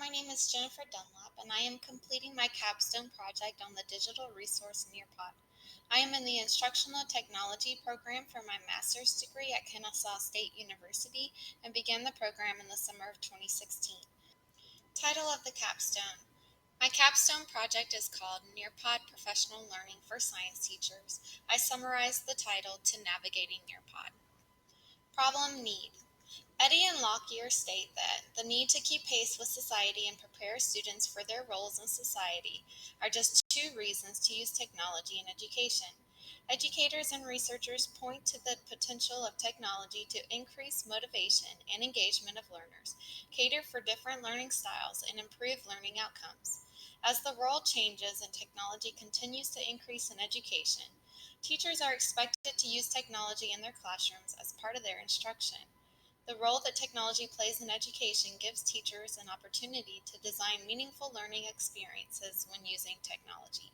My name is Jennifer Dunlap, and I am completing my capstone project on the digital resource Nearpod. I am in the Instructional Technology program for my master's degree at Kennesaw State University and began the program in the summer of 2016. Title of the capstone. My capstone project is called Nearpod Professional Learning for Science Teachers. I summarized the title to Navigating Nearpod. Problem Need. Eddy and Lockyer state that the need to keep pace with society and prepare students for their roles in society are just two reasons to use technology in education. Educators and researchers point to the potential of technology to increase motivation and engagement of learners, cater for different learning styles, and improve learning outcomes. As the world changes and technology continues to increase in education, teachers are expected to use technology in their classrooms as part of their instruction. The role that technology plays in education gives teachers an opportunity to design meaningful learning experiences when using technology.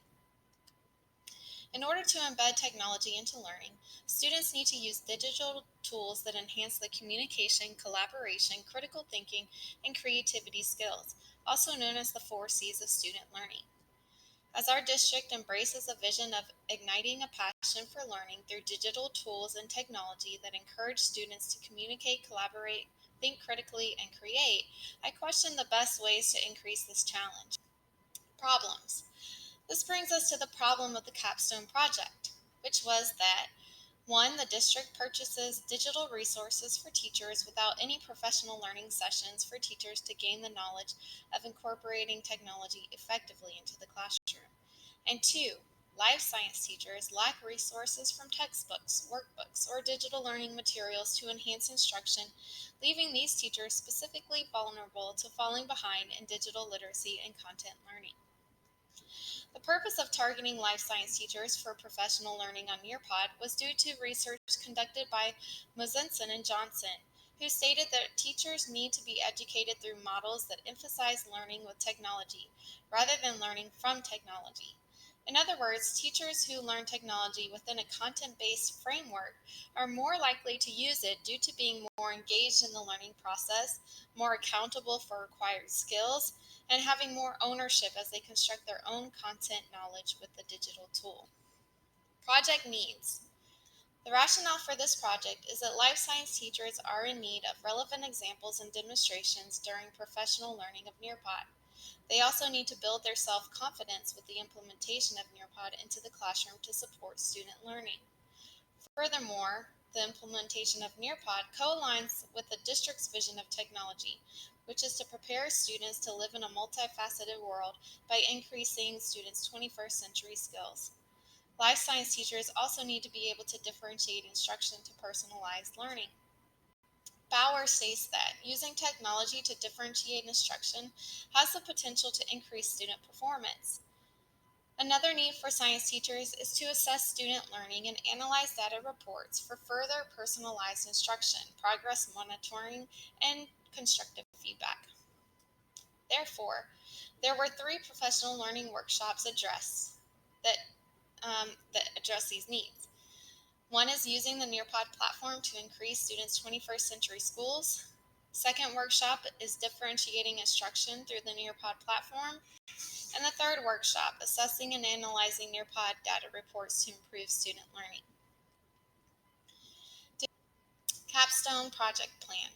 In order to embed technology into learning, students need to use digital tools that enhance the communication, collaboration, critical thinking, and creativity skills, also known as the 4 C's of student learning. As our district embraces a vision of igniting a passion for learning through digital tools and technology that encourage students to communicate, collaborate, think critically, and create, I question the best ways to increase this challenge. Problems. This brings us to the problem of the capstone project, which was that 1. The district purchases digital resources for teachers without any professional learning sessions for teachers to gain the knowledge of incorporating technology effectively into the classroom. And 2. Life science teachers lack resources from textbooks, workbooks, or digital learning materials to enhance instruction, leaving these teachers specifically vulnerable to falling behind in digital literacy and content learning. The purpose of targeting life science teachers for professional learning on Nearpod was due to research conducted by Mosensen and Johnson, who stated that teachers need to be educated through models that emphasize learning with technology, rather than learning from technology. In other words, teachers who learn technology within a content-based framework are more likely to use it due to being more engaged in the learning process, more accountable for required skills, and having more ownership as they construct their own content knowledge with the digital tool. Project needs. The rationale for this project is that life science teachers are in need of relevant examples and demonstrations during professional learning of Nearpod. They also need to build their self-confidence with the implementation of Nearpod into the classroom to support student learning. Furthermore, the implementation of Nearpod co-aligns with the district's vision of technology, which is to prepare students to live in a multifaceted world by increasing students' 21st century skills. Life science teachers also need to be able to differentiate instruction to personalized learning. Bauer states that using technology to differentiate instruction has the potential to increase student performance. Another need for science teachers is to assess student learning and analyze data reports for further personalized instruction, progress monitoring, and constructive feedback. Therefore, there were 3 professional learning workshops that, that address these needs. One is using the Nearpod platform to increase students' 21st century schools. Second workshop is differentiating instruction through the Nearpod platform. And the third workshop, assessing and analyzing Nearpod data reports to improve student learning. Capstone Project Plan.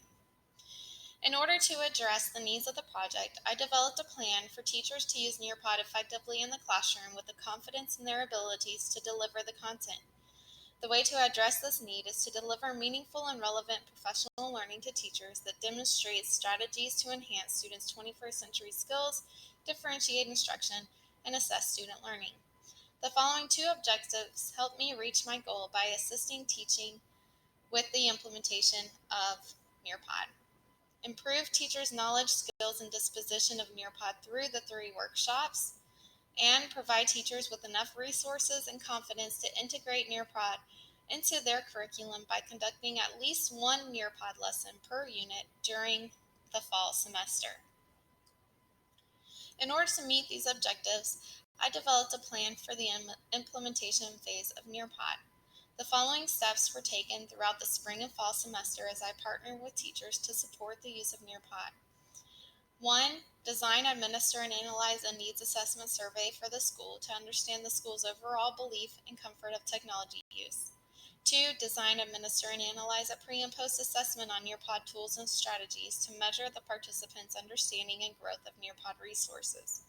In order to address the needs of the project, I developed a plan for teachers to use Nearpod effectively in the classroom with the confidence in their abilities to deliver the content. The way to address this need is to deliver meaningful and relevant professional learning to teachers that demonstrates strategies to enhance students' 21st century skills, differentiate instruction, and assess student learning. The following 2 objectives helped me reach my goal by assisting teaching with the implementation of Nearpod. Improve teachers' knowledge, skills, and disposition of Nearpod through the 3 workshops, and provide teachers with enough resources and confidence to integrate Nearpod into their curriculum by conducting at least 1 Nearpod lesson per unit during the fall semester. In order to meet these objectives, I developed a plan for the implementation phase of Nearpod. The following steps were taken throughout the spring and fall semester as I partnered with teachers to support the use of Nearpod. 1. Design, administer, and analyze a needs assessment survey for the school to understand the school's overall belief and comfort of technology use. 2. Design, administer, and analyze a pre- and post-assessment on Nearpod tools and strategies to measure the participants' understanding and growth of Nearpod resources.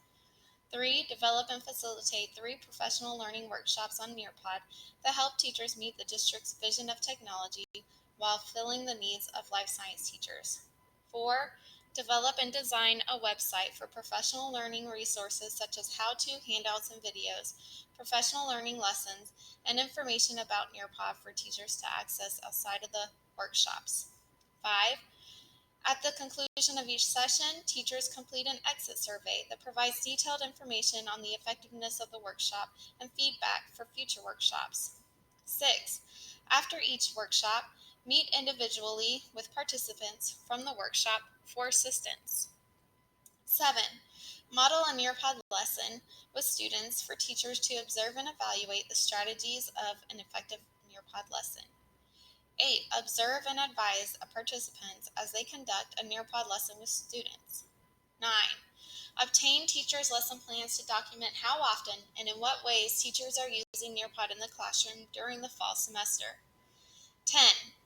3. Develop and facilitate 3 professional learning workshops on Nearpod that help teachers meet the district's vision of technology while filling the needs of life science teachers. 4. Develop and design a website for professional learning resources such as how-to handouts and videos, professional learning lessons, and information about Nearpod for teachers to access outside of the workshops. 5. At the conclusion of each session, teachers complete an exit survey that provides detailed information on the effectiveness of the workshop and feedback for future workshops. 6. After each workshop, meet individually with participants from the workshop for assistance. 7. Model a Nearpod lesson with students for teachers to observe and evaluate the strategies of an effective Nearpod lesson. 8. Observe and advise participants as they conduct a Nearpod lesson with students. 9. Obtain teachers' lesson plans to document how often and in what ways teachers are using Nearpod in the classroom during the fall semester. 10.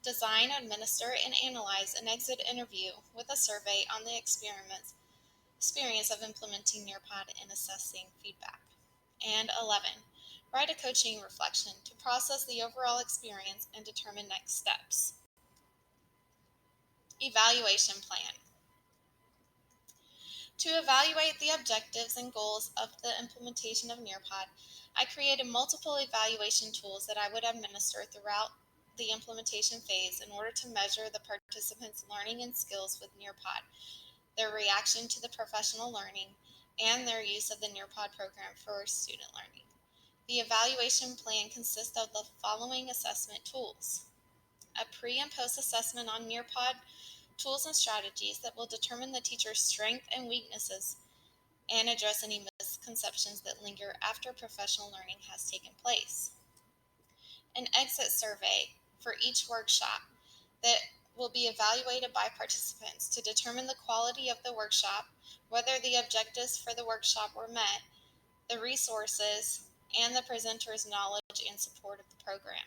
Design, administer, and analyze an exit interview with a survey on the experience of implementing Nearpod and assessing feedback. And 11. Write a coaching reflection to process the overall experience and determine next steps. Evaluation plan. To evaluate the objectives and goals of the implementation of Nearpod, I created multiple evaluation tools that I would administer throughout the implementation phase in order to measure the participants' learning and skills with Nearpod, their reaction to the professional learning, and their use of the Nearpod program for student learning. The evaluation plan consists of the following assessment tools: a pre- and post-assessment on Nearpod tools and strategies that will determine the teacher's strengths and weaknesses and address any misconceptions that linger after professional learning has taken place. An exit survey for each workshop that will be evaluated by participants to determine the quality of the workshop, whether the objectives for the workshop were met, the resources, and the presenter's knowledge and support of the program.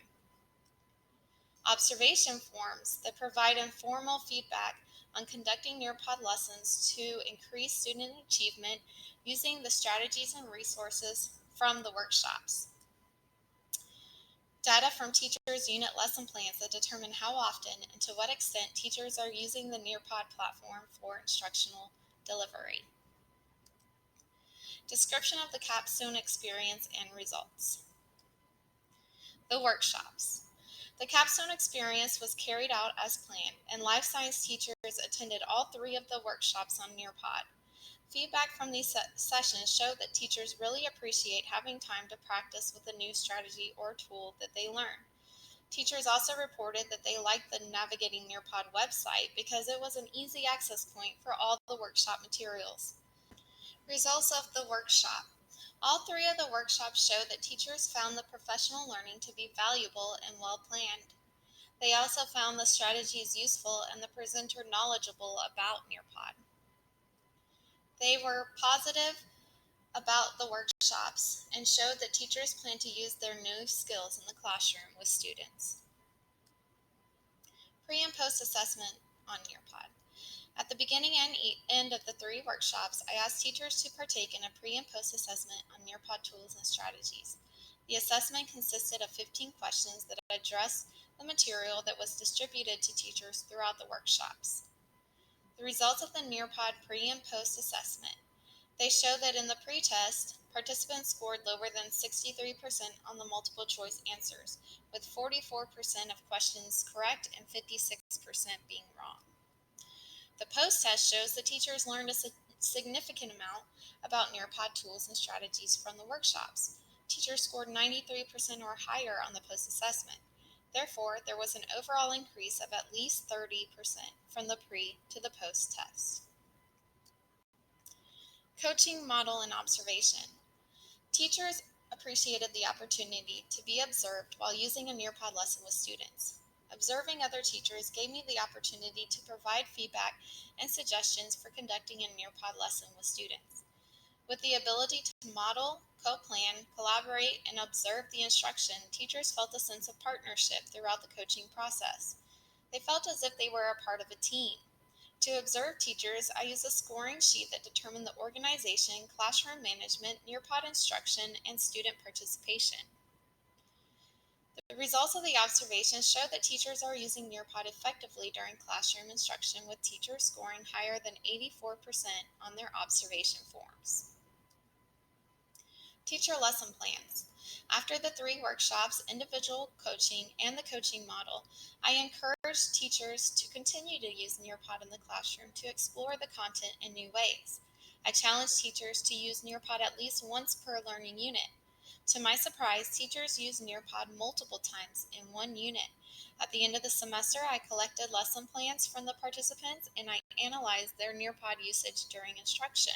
Observation forms that provide informal feedback on conducting Nearpod lessons to increase student achievement using the strategies and resources from the workshops. Data from teachers' unit lesson plans that determine how often and to what extent teachers are using the Nearpod platform for instructional delivery. Description of the Capstone experience and results. The workshops. The Capstone experience was carried out as planned, and life science teachers attended all 3 of the workshops on Nearpod. Feedback from these sessions showed that teachers really appreciate having time to practice with a new strategy or tool that they learn. Teachers also reported that they liked the Navigating Nearpod website because it was an easy access point for all the workshop materials. Results of the workshop. All 3 of the workshops showed that teachers found the professional learning to be valuable and well planned. They also found the strategies useful and the presenter knowledgeable about Nearpod. They were positive about the workshops and showed that teachers plan to use their new skills in the classroom with students. Pre- and post-assessment on Nearpod. At the beginning and end of the 3 workshops, I asked teachers to partake in a pre- and post-assessment on Nearpod tools and strategies. The assessment consisted of 15 questions that addressed the material that was distributed to teachers throughout the workshops. The results of the Nearpod pre- and post-assessment. They show that in the pre-test, participants scored lower than 63% on the multiple choice answers, with 44% of questions correct and 56% being wrong. The post-test shows that teachers learned a significant amount about Nearpod tools and strategies from the workshops. Teachers scored 93% or higher on the post-assessment. Therefore, there was an overall increase of at least 30% from the pre to the post-test. Coaching, model, and observation. Teachers appreciated the opportunity to be observed while using a Nearpod lesson with students. Observing other teachers gave me the opportunity to provide feedback and suggestions for conducting a Nearpod lesson with students. With the ability to model, co-plan, collaborate, and observe the instruction, teachers felt a sense of partnership throughout the coaching process. They felt as if they were a part of a team. To observe teachers, I used a scoring sheet that determined the organization, classroom management, Nearpod instruction, and student participation. The results of the observations show that teachers are using Nearpod effectively during classroom instruction, with teachers scoring higher than 84% on their observation forms. Teacher lesson plans. After the 3 workshops, individual coaching, and the coaching model, I encouraged teachers to continue to use Nearpod in the classroom to explore the content in new ways. I challenged teachers to use Nearpod at least once per learning unit. To my surprise, teachers used Nearpod multiple times in one unit. At the end of the semester, I collected lesson plans from the participants and I analyzed their Nearpod usage during instruction.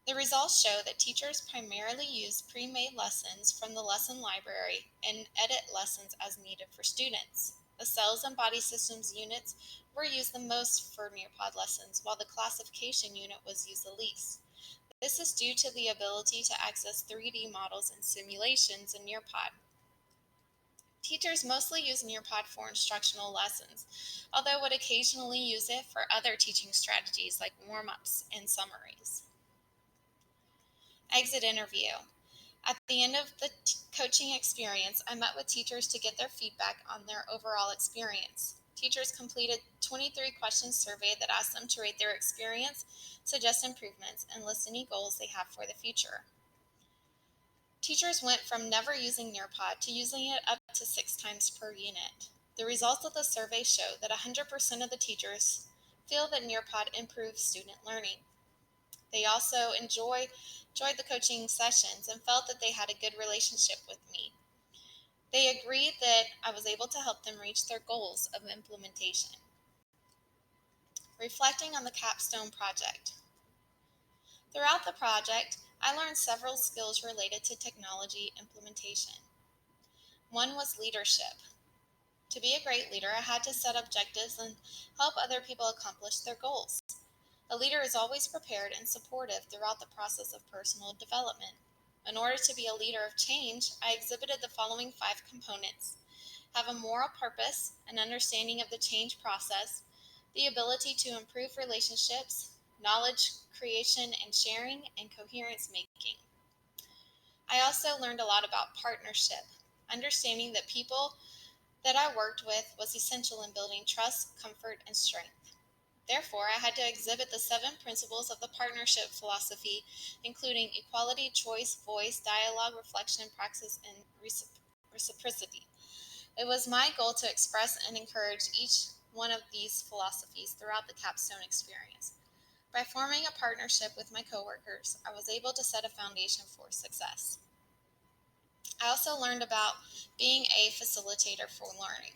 The results show that teachers primarily use pre-made lessons from the lesson library and edit lessons as needed for students. The cells and body systems units were used the most for Nearpod lessons, while the classification unit was used the least. This is due to the ability to access 3D models and simulations in Nearpod. Teachers mostly use Nearpod for instructional lessons, although would occasionally use it for other teaching strategies like warm-ups and summaries. Exit interview. At the end of the coaching experience, I met with teachers to get their feedback on their overall experience. Teachers completed 23-question survey that asked them to rate their experience, suggest improvements, and list any goals they have for the future. Teachers went from never using Nearpod to using it up to 6 times per unit. The results of the survey show that 100% of the teachers feel that Nearpod improves student learning. They also enjoyed the coaching sessions and felt that they had a good relationship with me. They agreed that I was able to help them reach their goals of implementation. Reflecting on the Capstone project. Throughout the project, I learned several skills related to technology implementation. One was leadership. To be a great leader, I had to set objectives and help other people accomplish their goals. A leader is always prepared and supportive throughout the process of personal development. In order to be a leader of change, I exhibited the following 5 components: have a moral purpose, an understanding of the change process, the ability to improve relationships, knowledge creation and sharing, and coherence making. I also learned a lot about partnership, understanding that people that I worked with was essential in building trust, comfort, and strength. Therefore, I had to exhibit the 7 principles of the partnership philosophy, including equality, choice, voice, dialogue, reflection, praxis, and reciprocity. It was my goal to express and encourage each one of these philosophies throughout the Capstone experience. By forming a partnership with my coworkers, I was able to set a foundation for success. I also learned about being a facilitator for learning.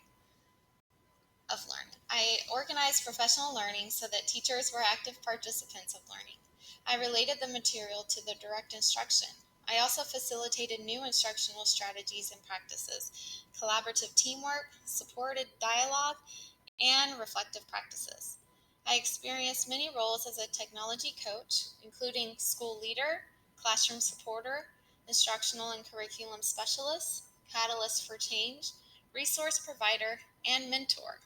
I organized professional learning so that teachers were active participants of learning. I related the material to the direct instruction. I also facilitated new instructional strategies and practices, collaborative teamwork, supported dialogue, and reflective practices. I experienced many roles as a technology coach, including school leader, classroom supporter, instructional and curriculum specialist, catalyst for change, resource provider, and mentor.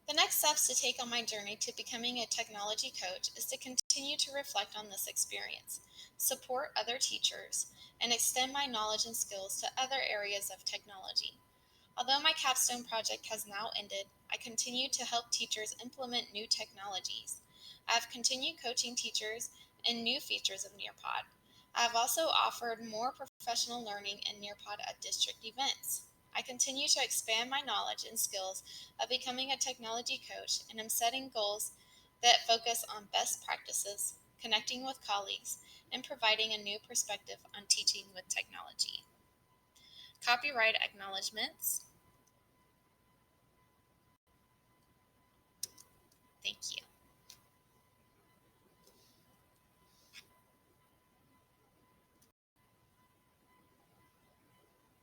The next steps to take on my journey to becoming a technology coach is to continue to reflect on this experience, support other teachers, and extend my knowledge and skills to other areas of technology. Although my Capstone project has now ended, I continue to help teachers implement new technologies. I have continued coaching teachers in new features of Nearpod. I have also offered more professional learning in Nearpod at district events. I continue to expand my knowledge and skills of becoming a technology coach, and am setting goals that focus on best practices, connecting with colleagues, and providing a new perspective on teaching with technology. Copyright acknowledgements. Thank you.